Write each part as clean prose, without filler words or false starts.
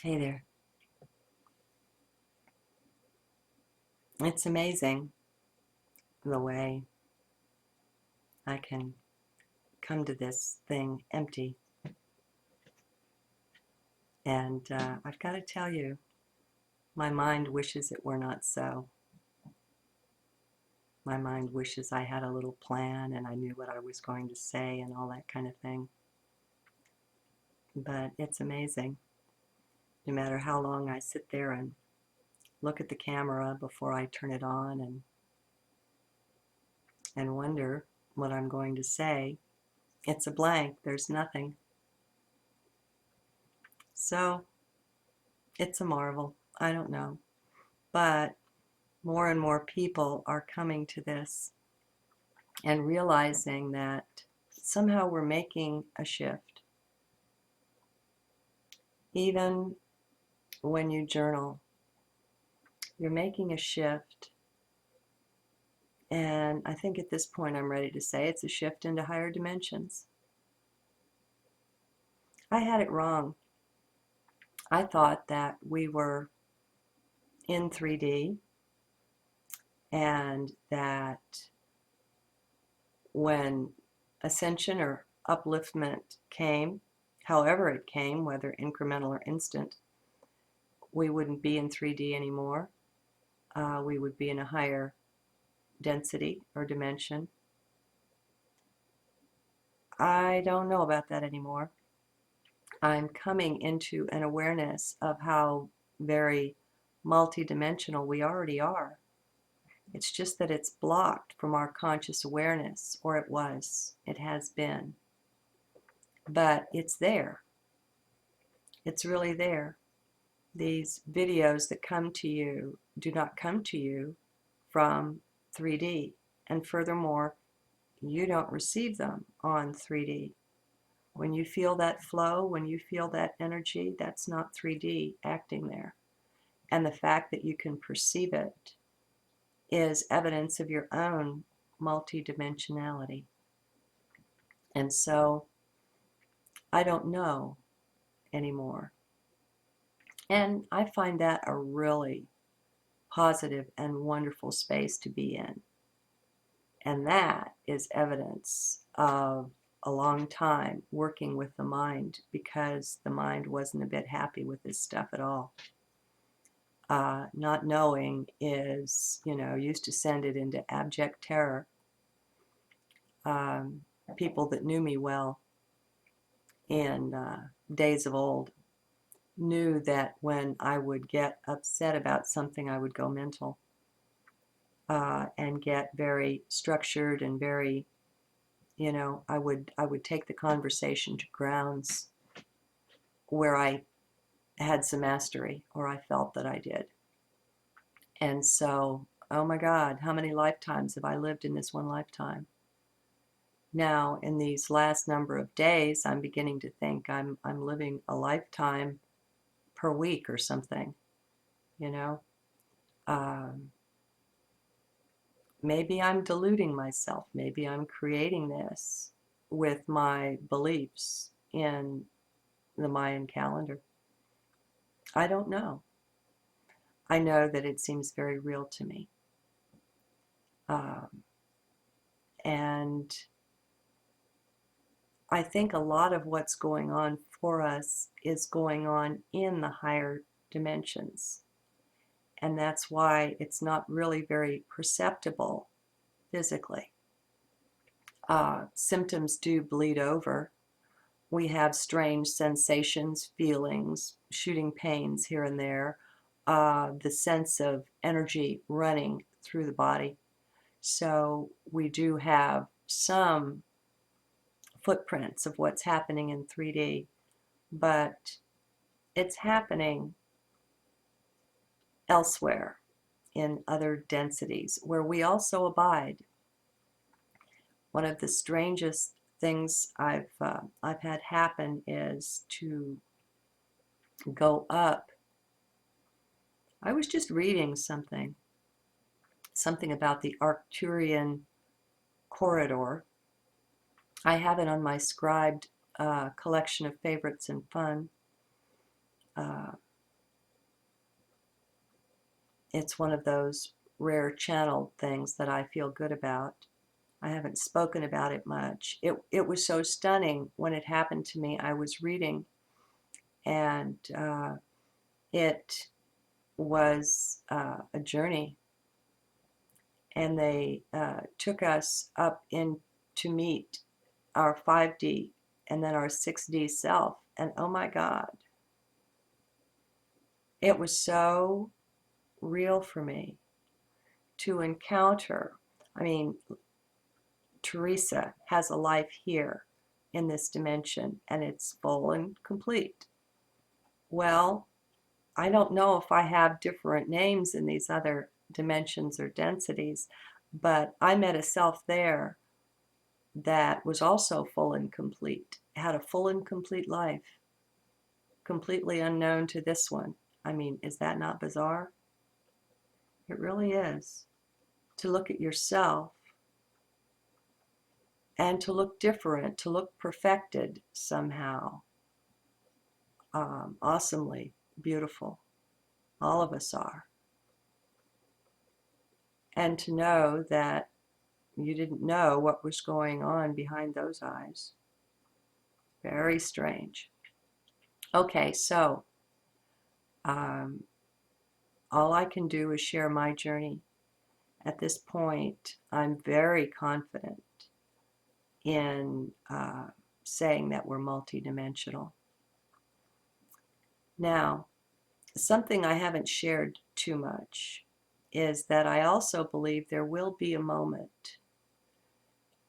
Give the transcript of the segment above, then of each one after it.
Hey there. It's amazing the way I can come to this thing empty. And I've got to tell you, my mind wishes it were not so. My mind wishes I had a little plan and I knew what I was going to say and all that kind of thing. But it's amazing. No matter how long I sit there and look at the camera before I turn it on and wonder what I'm going to say, it's a blank. There's nothing. So it's a marvel. I don't know. But more and more people are coming to this and realizing that somehow we're making a shift. Even when you journal, you're making a shift. And I think at this point I'm ready to say it's a shift into higher dimensions. I had it wrong. I thought that we were in 3D and that when ascension or upliftment came, however it came, whether incremental or instant, we wouldn't be in 3D anymore. We would be in a higher density or dimension. I don't know about that anymore. I'm coming into an awareness of how very multidimensional we already are. It's just that it's blocked from our conscious awareness, or it was, it has been. But it's there. It's really there. These videos that come to you do not come to you from 3D. And furthermore, you don't receive them on 3D. When you feel that flow, when you feel that energy, that's not 3D acting there. And the fact that you can perceive it is evidence of your own multidimensionality. And so I don't know anymore. And I find that a really positive and wonderful space to be in. And that is evidence of a long time working with the mind, because the mind wasn't a bit happy with this stuff at all. Not knowing is, used to send it into abject terror. People that knew me well in days of old knew that when I would get upset about something, I would go mental and get very structured and very, I would take the conversation to grounds where I had some mastery, or I felt that I did. And so, oh my God, how many lifetimes have I lived in this one lifetime? Now, in these last number of days, I'm beginning to think I'm living a lifetime per week or something, you know. Um, Maybe I'm deluding myself. Maybe I'm creating this with my beliefs in the Mayan calendar. I don't know. I know that it seems very real to me. Um, and I think a lot of what's going on for us is going on in the higher dimensions. And that's why it's not really very perceptible physically. Symptoms do bleed over. We have strange sensations, feelings, shooting pains here and there, the sense of energy running through the body. So we do have some footprints of what's happening in 3D, but it's happening elsewhere in other densities where we also abide. One of the strangest things I've had happen is to go up. I was just reading something about the Arcturian corridor. I have it on my scribed collection of favorites and fun. it's one of those rare channeled things that I feel good about. I haven't spoken about it much. It was so stunning when it happened to me. I was reading, and it was a journey, and they took us up in to meet our 5D and then our 6D self. And oh my God, it was so real for me to encounter. I mean, Teresa has a life here in this dimension, and it's full and complete. Well, I don't know if I have different names in these other dimensions or densities, but I met a self there that was also full and complete, had a full and complete life, completely unknown to this one. I mean, is that not bizarre? It really is. To look at yourself and to look different, to look perfected somehow, awesomely beautiful. All of us are. And to know that you didn't know what was going on behind those eyes. Very strange. Okay, so um, all I can do is share my journey. At this point, I'm very confident in saying that we're multidimensional. Now, something I haven't shared too much is that I also believe there will be a moment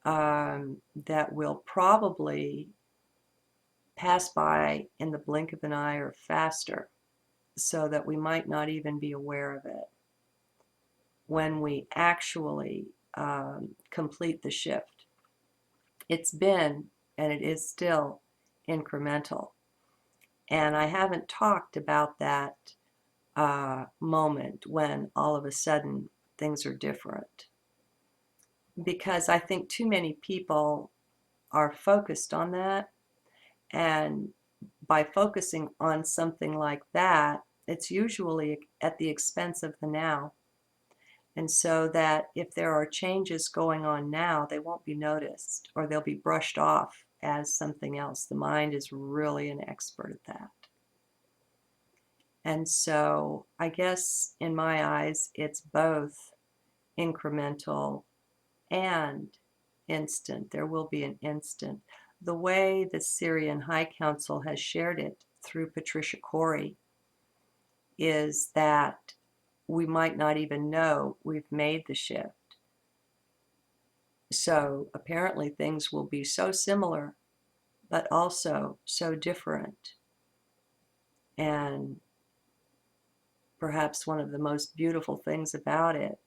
that will probably pass by in the blink of an eye or faster, so that we might not even be aware of it when we actually complete the shift. It's been, and it is still, incremental. And I haven't talked about that moment when all of a sudden things are different, because I think too many people are focused on that. And by focusing on something like that, it's usually at the expense of the now. And so that if there are changes going on now, they won't be noticed, or they'll be brushed off as something else. The mind is really an expert at that. And so I guess in my eyes, it's both incremental and instant. There will be an instant. The way the Syrian High Council has shared it through Patricia Corey is that we might not even know we've made the shift. So apparently things will be so similar, but also so different. And perhaps one of the most beautiful things about it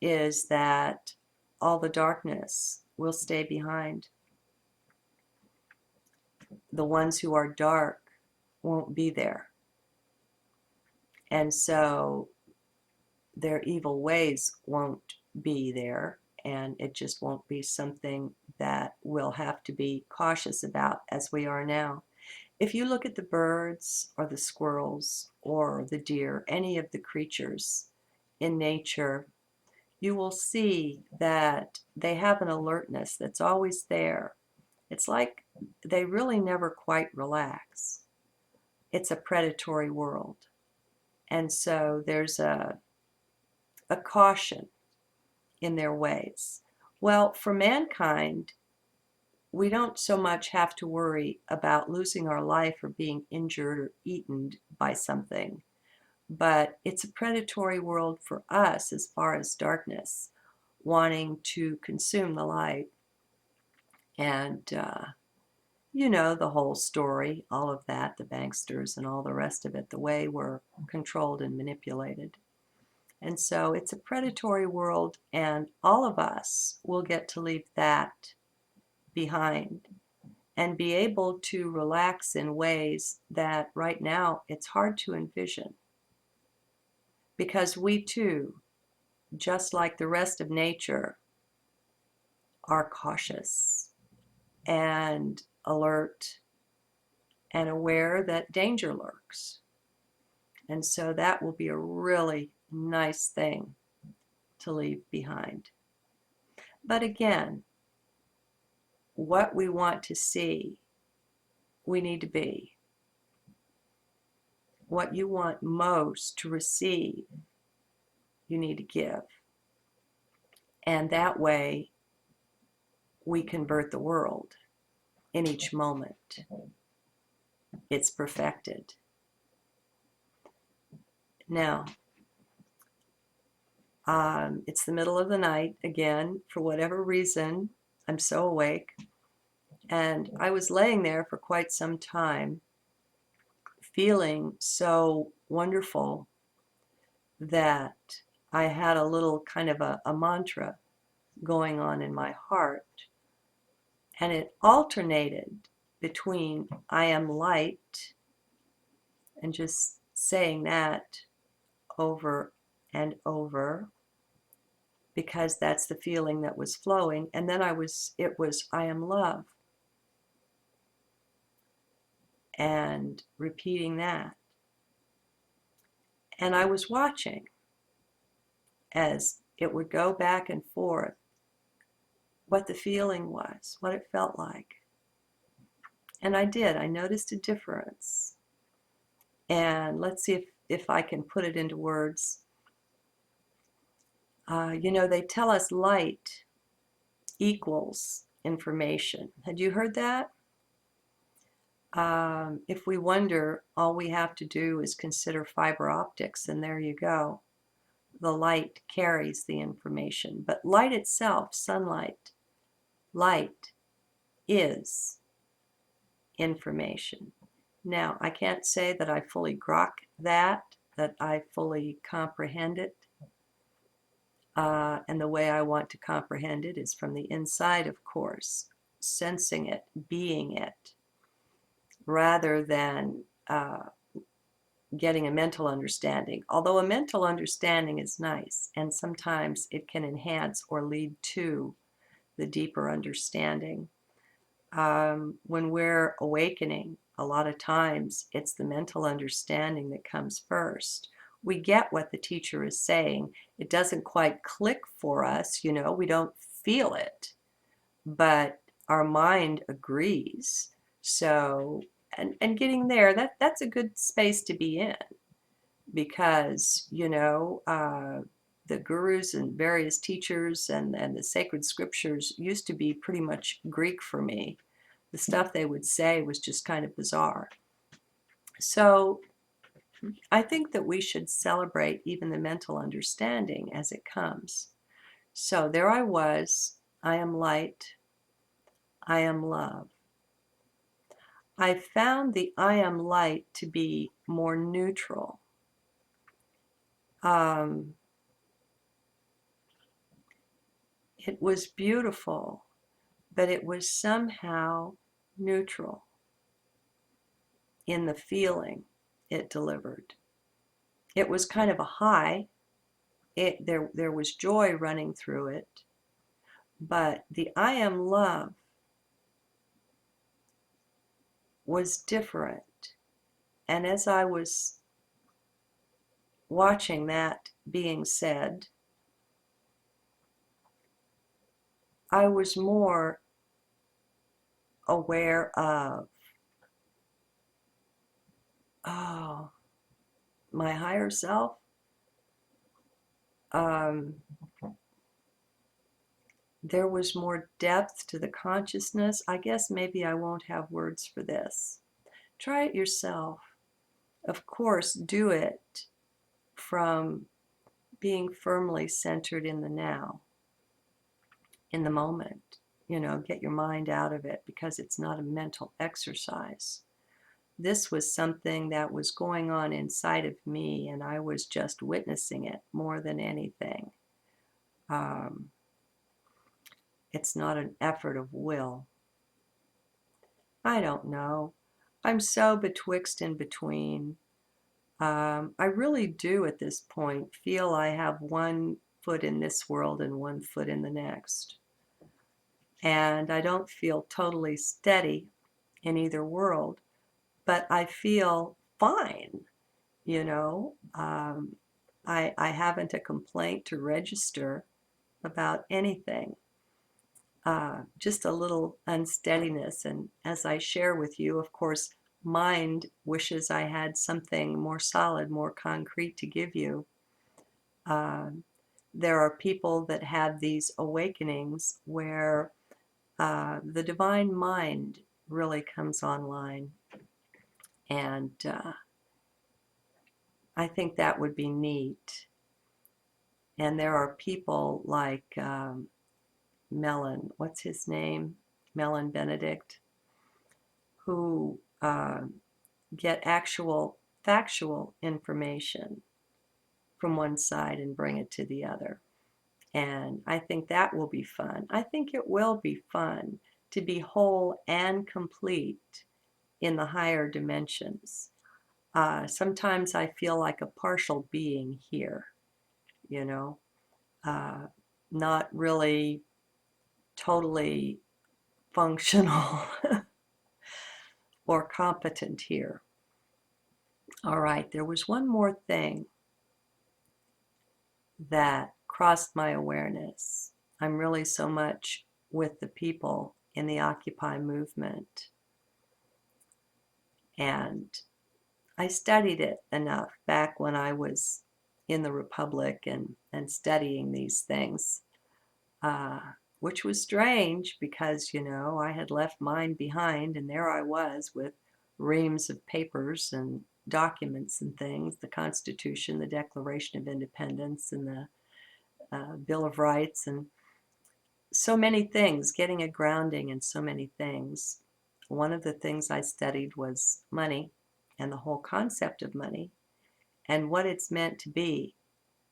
is that all the darkness will stay behind. The ones who are dark won't be there. And so their evil ways won't be there, and it just won't be something that we'll have to be cautious about as we are now. If you look at the birds or the squirrels or the deer, any of the creatures in nature, you will see that they have an alertness that's always there. It's like they really never quite relax. It's a predatory world. And so there's a caution in their ways. Well, for mankind, we don't so much have to worry about losing our life or being injured or eaten by something, but it's a predatory world for us as far as darkness, wanting to consume the light. And you know the whole story, all of that, the banksters and all the rest of it, the way we're controlled and manipulated. And so it's a predatory world, and all of us will get to leave that behind and be able to relax in ways that right now it's hard to envision. Because we too, just like the rest of nature, are cautious and alert and aware that danger lurks. And so that will be a really nice thing to leave behind. But again, what we want to see, we need to be. What you want most to receive, you need to give. And that way, we convert the world in each moment. It's perfected. Now, it's the middle of the night again. For whatever reason, I'm so awake. And I was laying there for quite some time, feeling so wonderful that I had a little kind of a mantra going on in my heart. And it alternated between I am light and just saying that over and over because that's the feeling that was flowing. And then it was I am love, and repeating that. And I was watching as it would go back and forth, what the feeling was, what it felt like. And I did. I noticed a difference. And let's see if I can put it into words. They tell us light equals information. Had you heard that? If we wonder, all we have to do is consider fiber optics, and there you go. The light carries the information. But light itself, sunlight, light is information. Now, I can't say that I fully grok that I fully comprehend it. And the way I want to comprehend it is from the inside, of course, sensing it, being it, rather than getting a mental understanding. Although a mental understanding is nice, and sometimes it can enhance or lead to the deeper understanding. When we're awakening, a lot of times it's the mental understanding that comes first. We get what the teacher is saying. It doesn't quite click for us, we don't feel it, but our mind agrees. So, and getting there, that's a good space to be in, because, the gurus and various teachers and the sacred scriptures used to be pretty much Greek for me. The stuff they would say was just kind of bizarre. So I think that we should celebrate even the mental understanding as it comes. So there I was. I am light. I am love. I found the I am light to be more neutral. It was beautiful, but it was somehow neutral in the feeling it delivered. It was kind of a high. There was joy running through it, but the I am love was different. And as I was watching that being said, I was more aware of, my higher self. There was more depth to the consciousness. I guess maybe I won't have words for this. Try it yourself. Of course, do it from being firmly centered in the now, in the moment. Get your mind out of it, because it's not a mental exercise. This was something that was going on inside of me, and I was just witnessing it more than anything. It's not an effort of will. I don't know. I'm so betwixt and between. I really do at this point feel I have one foot in this world and one foot in the next. And I don't feel totally steady in either world, but I feel fine, you know. I haven't a complaint to register about anything. Just a little unsteadiness. And as I share with you, of course, mind wishes I had something more solid, more concrete to give you. Um, there are people that have these awakenings where the divine mind really comes online. And I think that would be neat. And there are people like what's his name? Melon Benedict, who get actual factual information from one side and bring it to the other. And I think that will be fun. I think it will be fun to be whole and complete in the higher dimensions. Sometimes I feel like a partial being here, you know, uh, not really totally functional or competent here. All right, there was one more thing that crossed my awareness. I'm really so much with the people in the Occupy movement, and I studied it enough back when I was in the Republic and studying these things, uh, which was strange because, I had left mine behind, and there I was with reams of papers and documents and things, the Constitution, the Declaration of Independence, and the Bill of Rights, and so many things, getting a grounding in so many things. One of the things I studied was money and the whole concept of money and what it's meant to be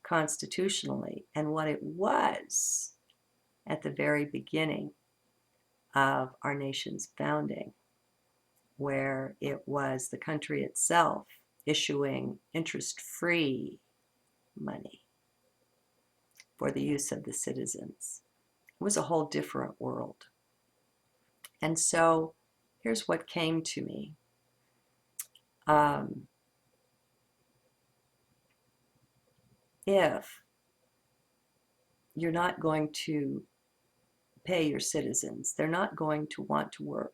constitutionally and what it was at the very beginning of our nation's founding, where it was the country itself issuing interest-free money for the use of the citizens. It was a whole different world. And so here's what came to me. Um, if you're not going to pay your citizens, they're not going to want to work.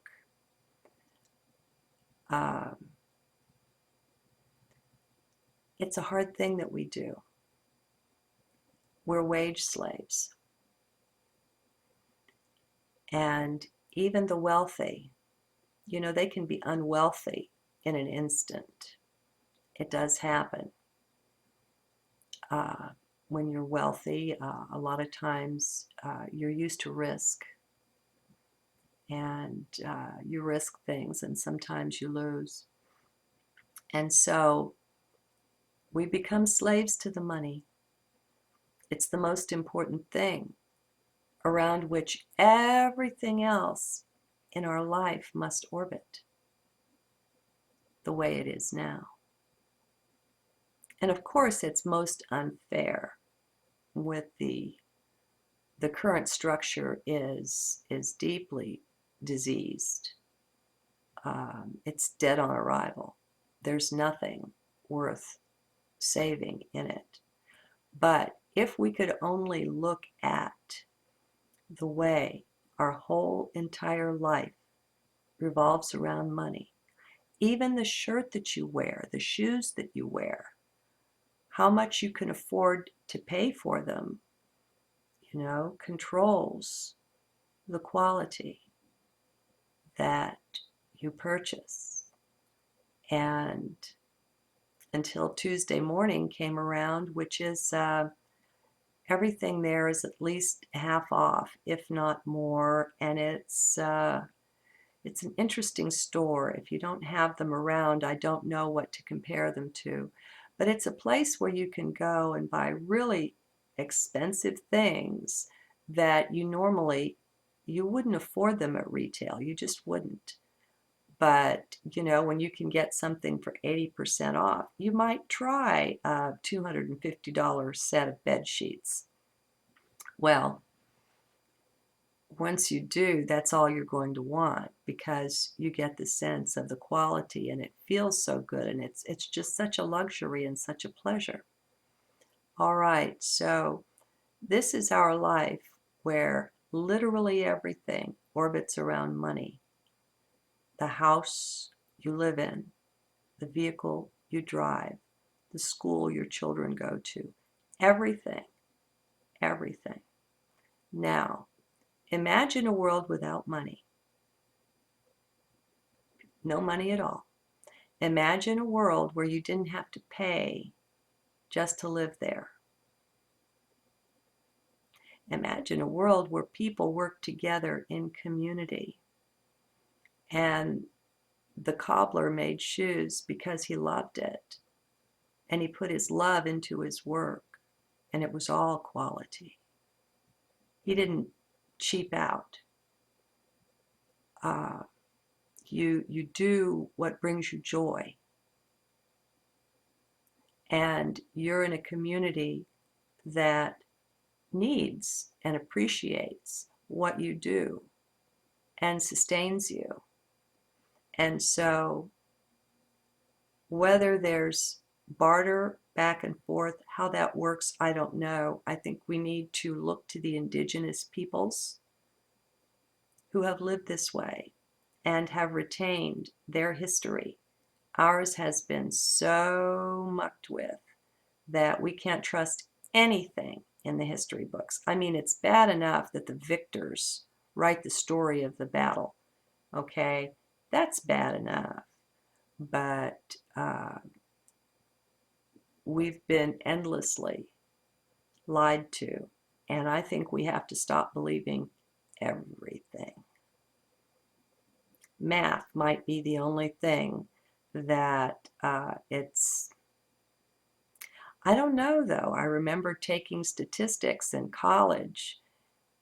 Um, it's a hard thing that we do. We're wage slaves. And even the wealthy, they can be unwealthy in an instant. It does happen. Uh, when you're wealthy, a lot of times you're used to risk, and you risk things, and sometimes you lose. And so we become slaves to the money. It's the most important thing around which everything else in our life must orbit the way it is now. And of course, it's most unfair with the current structure is deeply diseased. It's dead on arrival. There's nothing worth saving in it. But if we could only look at the way our whole entire life revolves around money, even the shirt that you wear, the shoes that you wear, how much you can afford to pay for them, controls the quality that you purchase. And until Tuesday morning came around, which is everything there is at least half off, if not more, and it's an interesting store. If you don't have them around, I don't know what to compare them to, but it's a place where you can go and buy really expensive things that you wouldn't afford them at retail. You just wouldn't. But, when you can get something for 80% off, you might try a $250 set of bed sheets. Well, once you do, that's all you're going to want because you get the sense of the quality and it feels so good, and it's just such a luxury and such a pleasure. All right, so this is our life where literally everything orbits around money. The house you live in, the vehicle you drive, the school your children go to, everything, everything. Now, imagine a world without money, no money at all. Imagine a world where you didn't have to pay just to live there. Imagine a world where people work together in community, and the cobbler made shoes because he loved it, and he put his love into his work, and it was all quality. He didn't cheap out. Uh, you do what brings you joy, and you're in a community that needs and appreciates what you do and sustains you. And so whether there's barter back and forth, how that works, I don't know. I think we need to look to the indigenous peoples who have lived this way and have retained their history. Ours has been so mucked with that we can't trust anything in the history books. I mean, it's bad enough that the victors write the story of the battle, okay? That's bad enough. But we've been endlessly lied to, and I think we have to stop believing everything. Math might be the only thing that I don't know though. I remember taking statistics in college,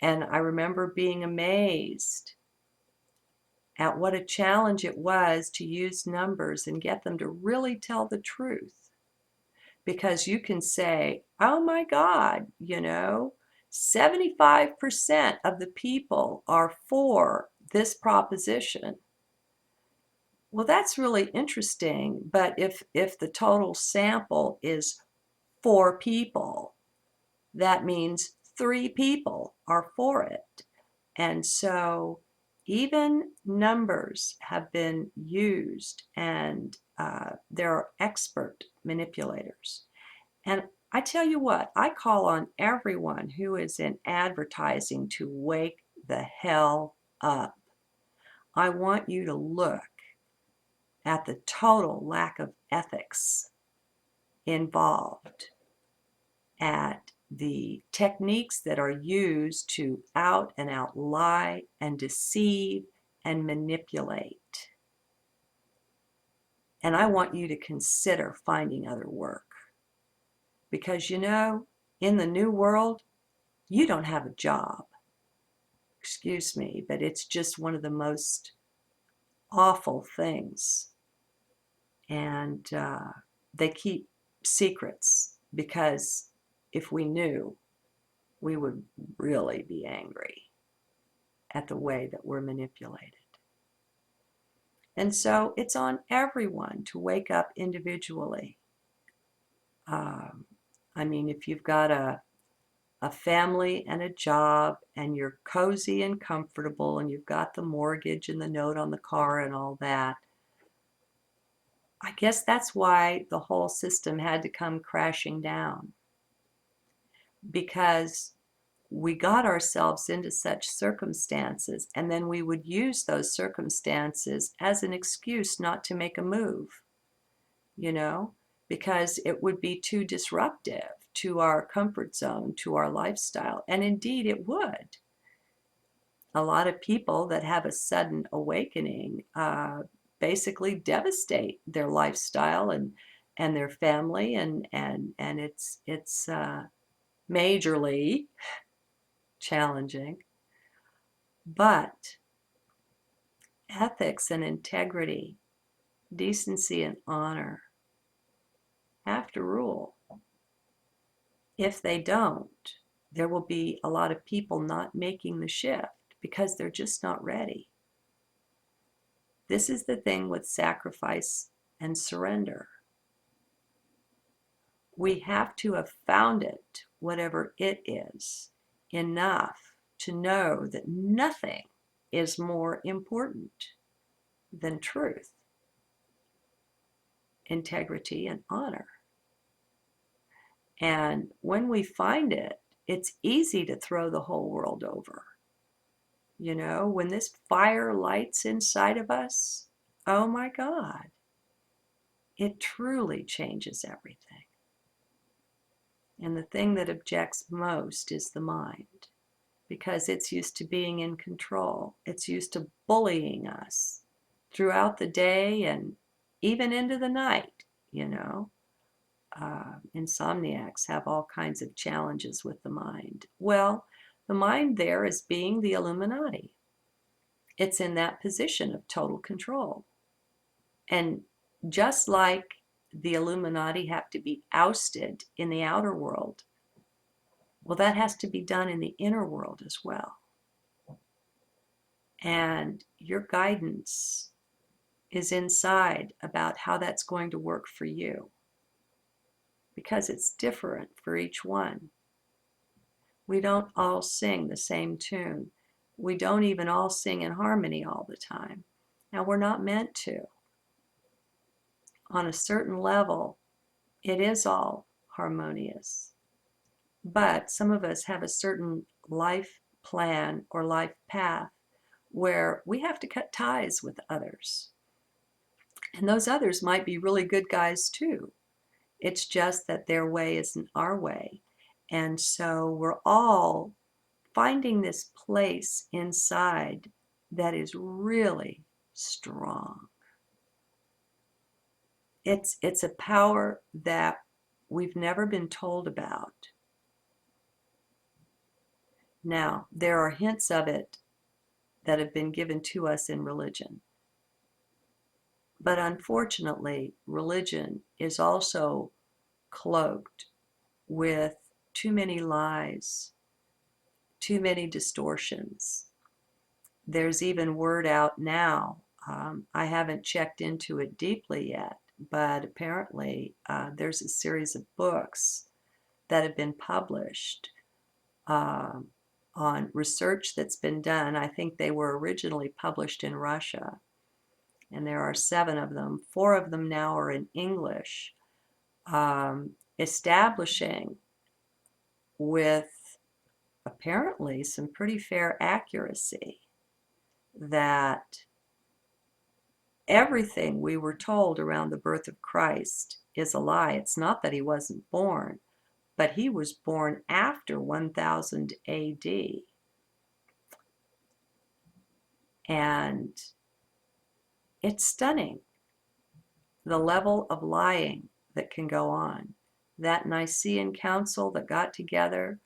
and I remember being amazed at what a challenge it was to use numbers and get them to really tell the truth. Because you can say, oh my God, 75% of the people are for this proposition. Well, that's really interesting, but if the total sample is 4 people, that means 3 people are for it. And so even numbers have been used, and there are expert manipulators. And I tell you what, I call on everyone who is in advertising to wake the hell up. I want you to look at the total lack of ethics involved, at the techniques that are used to out and out lie and deceive and manipulate. And I want you to consider finding other work. Because in the new world, you don't have a job. Excuse me, but it's just one of the most awful things. And they keep secrets because if we knew, we would really be angry at the way that we're manipulated. And so it's on everyone to wake up individually. I mean, if you've got a family and a job and you're cozy and comfortable and you've got the mortgage and the note on the car and all that, I guess that's why the whole system had to come crashing down, because we got ourselves into such circumstances, and then we would use those circumstances as an excuse not to make a move, because it would be too disruptive to our comfort zone, to our lifestyle. And indeed it would. A lot of people that have a sudden awakening basically devastate their lifestyle and their family, and it's majorly challenging. But ethics and integrity, decency and honor have to rule. If they don't, there will be a lot of people not making the shift because they're just not ready. This is the thing with sacrifice and surrender. We have to have found it, whatever it is, enough to know that nothing is more important than truth, integrity, and honor. And when we find it, it's easy to throw the whole world over. You know, when this fire lights inside of us, oh my God, it truly changes everything. And the thing that objects most is the mind, because it's used to being in control. It's used to bullying us throughout the day and even into the night, you know. Insomniacs have all kinds of challenges with the mind. Well, the mind there is being the Illuminati. It's in that position of total control. And just like the Illuminati have to be ousted in the outer world, well, that has to be done in the inner world as well. And your guidance is inside about how that's going to work for you, because it's different for each one. We don't all sing the same tune. We don't even all sing in harmony all the time. Now, we're not meant to. On a certain level, it is all harmonious. But some of us have a certain life plan or life path where we have to cut ties with others. And those others might be really good guys too. It's just that their way isn't our way. And so we're all finding this place inside that is really strong. It's a power that we've never been told about. Now, there are hints of it that have been given to us in religion. But unfortunately, religion is also cloaked with too many lies, too many distortions. There's even word out now. I haven't checked into it deeply yet, but apparently there's a series of books that have been published on research that's been done. I think they were originally published in Russia, and there are 7 of them. 4 of them now are in English, establishing with apparently some pretty fair accuracy that everything we were told around the birth of Christ is a lie. It's not that he wasn't born, but he was born after 1000 AD. And it's stunning, the level of lying that can go on. That Nicene Council that got together,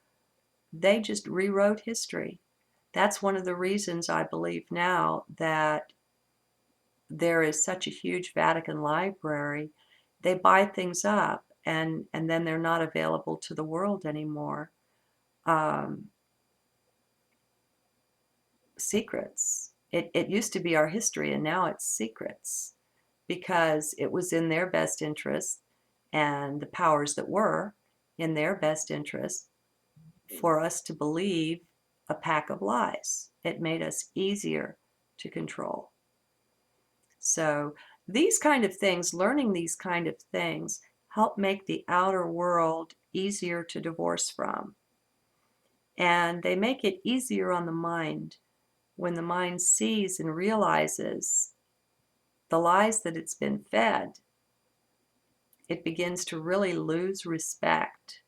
they just rewrote history. That's one of the reasons I believe now that there is such a huge Vatican library. They buy things up and then they're not available to the world anymore. Secrets. It used to be our history, and now it's secrets, because it was in their best interest, and the powers that were in their best interest, for us to believe a pack of lies. It made us easier to control. So these kind of things, learning these kind of things, help make the outer world easier to divorce from. And they make it easier on the mind when the mind sees and realizes the lies that it's been fed. It begins to really lose respect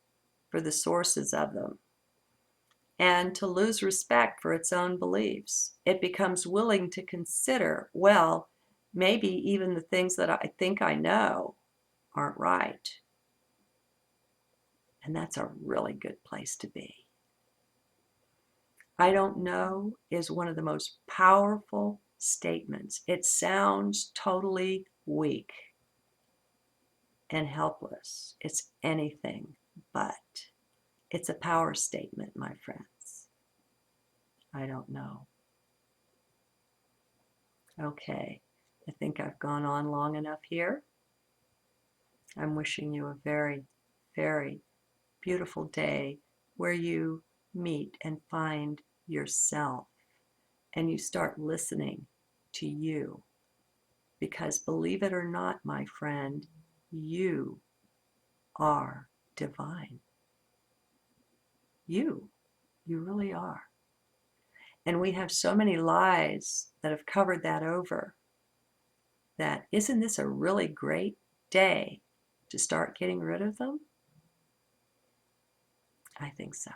for the sources of them, and to lose respect for its own beliefs. It becomes willing to consider, well, maybe even the things that I think I know aren't right. And that's a really good place to be. I don't know is one of the most powerful statements. It sounds totally weak and helpless. It's anything but. It's a power statement, my friends. I don't know. Okay, I think I've gone on long enough here. I'm wishing you a very, very beautiful day where you meet and find yourself and you start listening to you. Because believe it or not, my friend, you are divine. You really are. And we have so many lies that have covered that over, that isn't this a really great day to start getting rid of them? I think so.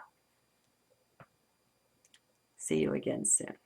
See you again soon.